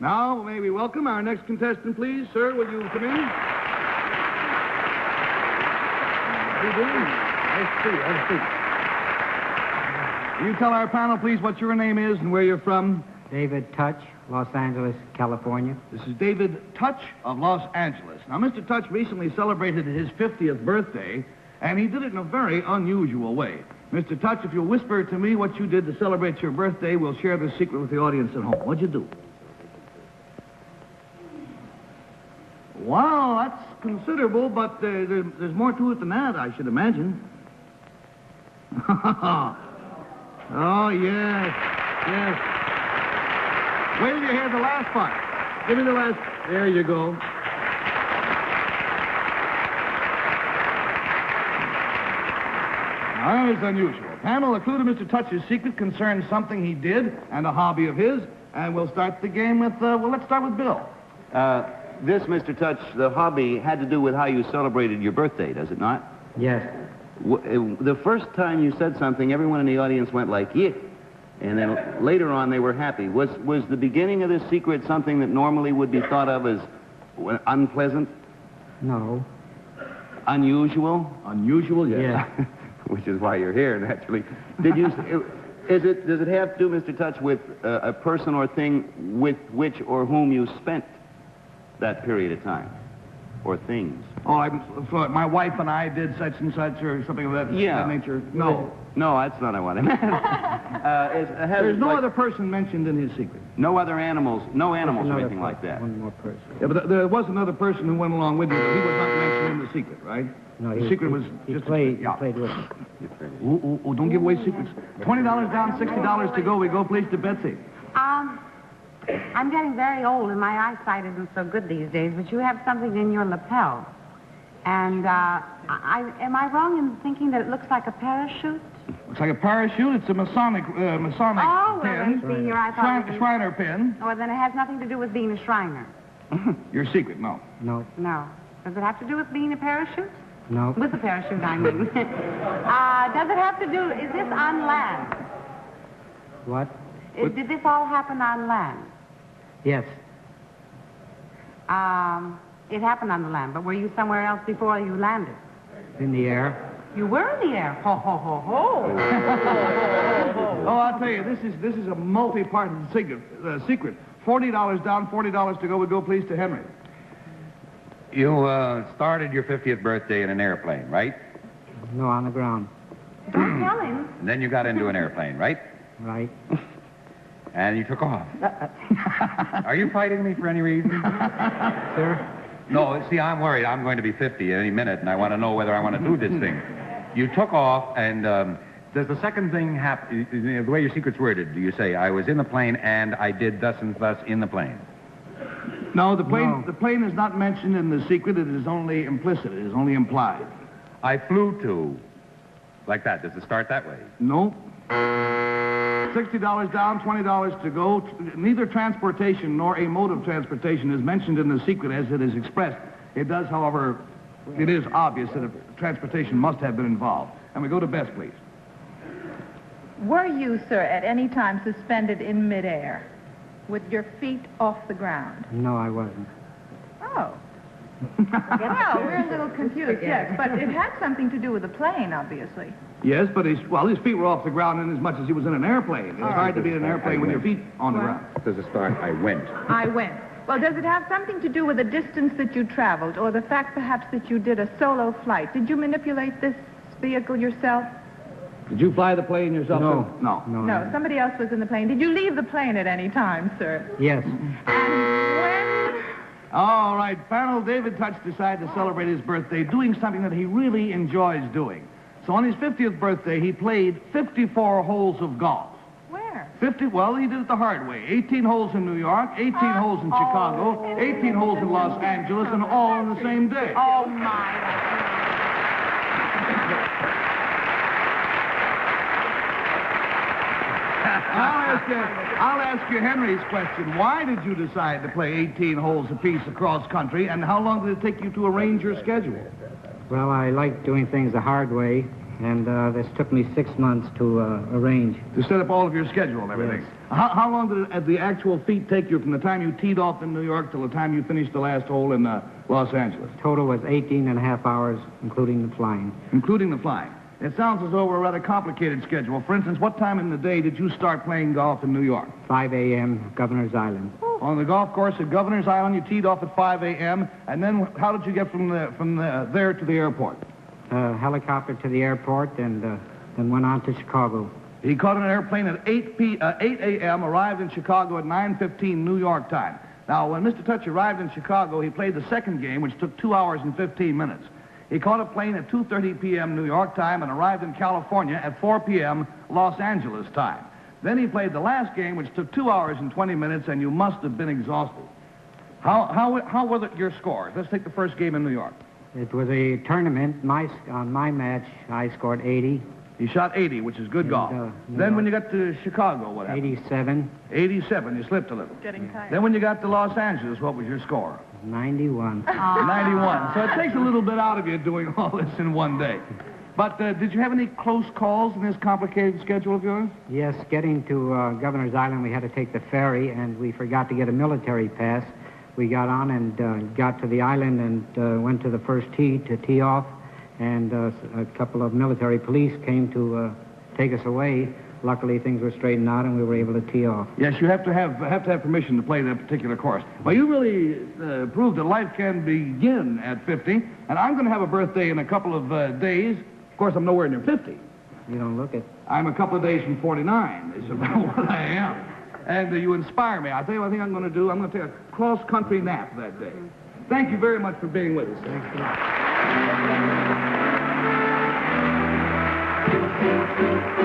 Now, may we welcome our next contestant, please. Sir, will you come in? How you doing? Nice to see you. Nice to see you. Will you tell our panel, please, what your name is and where you're from? David Touch, Los Angeles, California. This is David Touch of Los Angeles. Now, Mr. Touch recently celebrated his 50th birthday, and he did it in a very unusual way. Mr. Touch, if you'll whisper to me what you did to celebrate your birthday, we'll share the secret with the audience at home. What'd you do? Wow, that's considerable, but there's more to it than that, I should imagine. Oh, yes, yes. Wait till you hear the last part. Give me the last. There you go. That is unusual. Panel, the clue to Mr. Touch's secret concerns something he did and a hobby of his, and we'll start the game with, let's start with Bill. This, Mr. Touch, the hobby had to do with how you celebrated your birthday, does it not? Yes. The first time you said something, everyone in the audience went like, yeah. And then later on, they were happy. Was the beginning of this secret something that normally would be thought of as unpleasant? No. Unusual? Unusual, yes. Yeah. Which is why you're here, naturally. Does it have to do, Mr. Touch, with a person or thing with which or whom you spent that period of time? Or things? Oh, my wife and I did such and such or something of that, that nature? No. No, that's not what I meant. There's no other person mentioned in his secret. No other animals, no animals or anything like that. One more person. Yeah, but there was another person who went along with you, but he was not mentioned in the secret, right? No, the secret was he just... played with it. Oh, don't give away secrets. $20 down, $60 to go. We go, please, to Betsy. I'm getting very old, and my eyesight isn't so good these days, but you have something in your lapel. And, am I wrong in thinking that it looks like a parachute? Looks like a parachute. It's a Masonic Oh, pin. well, then, Senior, I thought... Shriner pin. Oh, well, then it has nothing to do with being a Shriner. Your secret, no. No. No. Does it have to do with being a parachute? No. With a parachute, I mean. Does it have to do... Is this on land? What? Did this all happen on land? Yes. It happened on the land, but were you somewhere else before you landed? In the air. You were in the air. Ho, ho, ho, ho. Oh, I'll tell you, this is a multi-part secret. $40 down, $40 to go. We go, please, to Henry. You started your 50th birthday in an airplane, right? No, on the ground. Don't tell him. And then you got into an airplane, right? Right. And you took off. Are you fighting me for any reason? Sir? No, see, I'm worried. I'm going to be 50 any minute, and I want to know whether I want to do this thing. You took off, and does the second thing happen, the way your secret's worded, do you say, I was in the plane and I did thus and thus in the plane? No, the plane is not mentioned in the secret. It is only implicit. It is only implied. I flew to, like that. Does it start that way? No. $60 down, $20 to go. Neither transportation nor a mode of transportation is mentioned in the secret as it is expressed. It does, however, it is obvious that transportation must have been involved. And we go to Bess, please. Were you, sir, at any time suspended in midair with your feet off the ground? No, I wasn't. Oh. Well, we're a little confused, yes, but it had something to do with the plane, obviously. Yes, but his feet were off the ground in as much as he was in an airplane. It's hard to be in an airplane with your feet on the ground. Does it start, I went? I went. Well, does it have something to do with the distance that you traveled, or the fact, perhaps, that you did a solo flight? Did you manipulate this vehicle yourself? Did you fly the plane yourself? No. No, somebody else was in the plane. Did you leave the plane at any time, sir? Yes. And when... All right, panel, David Touch decided to celebrate his birthday doing something that he really enjoys doing. So on his 50th birthday, he played 54 holes of golf. Where? 50, well, he did it the hard way. 18 holes in New York, 18 holes in Chicago, 18 holes in Los Angeles, and all on the same day. Oh, my. I'll ask you Henry's question. Why did you decide to play 18 holes apiece across country, and how long did it take you to arrange your schedule? Well, I like doing things the hard way. And this took me 6 months to arrange. To set up all of your schedule and everything. Yes. How long did the actual feat take you from the time you teed off in New York till the time you finished the last hole in Los Angeles? Total was 18 and a half hours, including the flying. Including the flying. It sounds as though we're a rather complicated schedule. For instance, what time in the day did you start playing golf in New York? 5 a.m., Governor's Island. On the golf course at Governor's Island, you teed off at 5 a.m., and then how did you get from there to the airport? Helicopter to the airport, and then went on to Chicago. He caught an airplane at 8 a.m., arrived in Chicago at 9:15 New York time. Now, when Mr. Touch arrived in Chicago, he played the second game, which took 2 hours and 15 minutes. He caught a plane at 2:30 p.m. New York time and arrived in California at 4 p.m. Los Angeles time. Then he played the last game, which took 2 hours and 20 minutes, and you must have been exhausted. How were your scores? Let's take the first game in New York. It was a tournament. On my match, I scored 80. He shot 80, which is good golf. Then when you got to Chicago, what happened? 87. 87, you slipped a little. Getting tired. Then when you got to Los Angeles, what was your score? 91. 91. So it takes a little bit out of you doing all this in one day. But did you have any close calls in this complicated schedule of yours? Yes, getting to Governor's Island, we had to take the ferry, and we forgot to get a military pass. We got on and got to the island and went to the first tee to tee off, and a couple of military police came to take us away. Luckily, things were straightened out, and we were able to tee off. Yes, you have to have permission to play that particular course. Well, you really proved that life can begin at 50, and I'm going to have a birthday in a couple of days. Of course, I'm nowhere near 50. You don't look it. I'm a couple of days from 49. Is about what I am. And you inspire me. I'll tell you what I think I'm going to do. I'm going to take a cross-country nap that day. Thank you very much for being with us. Thanks a lot.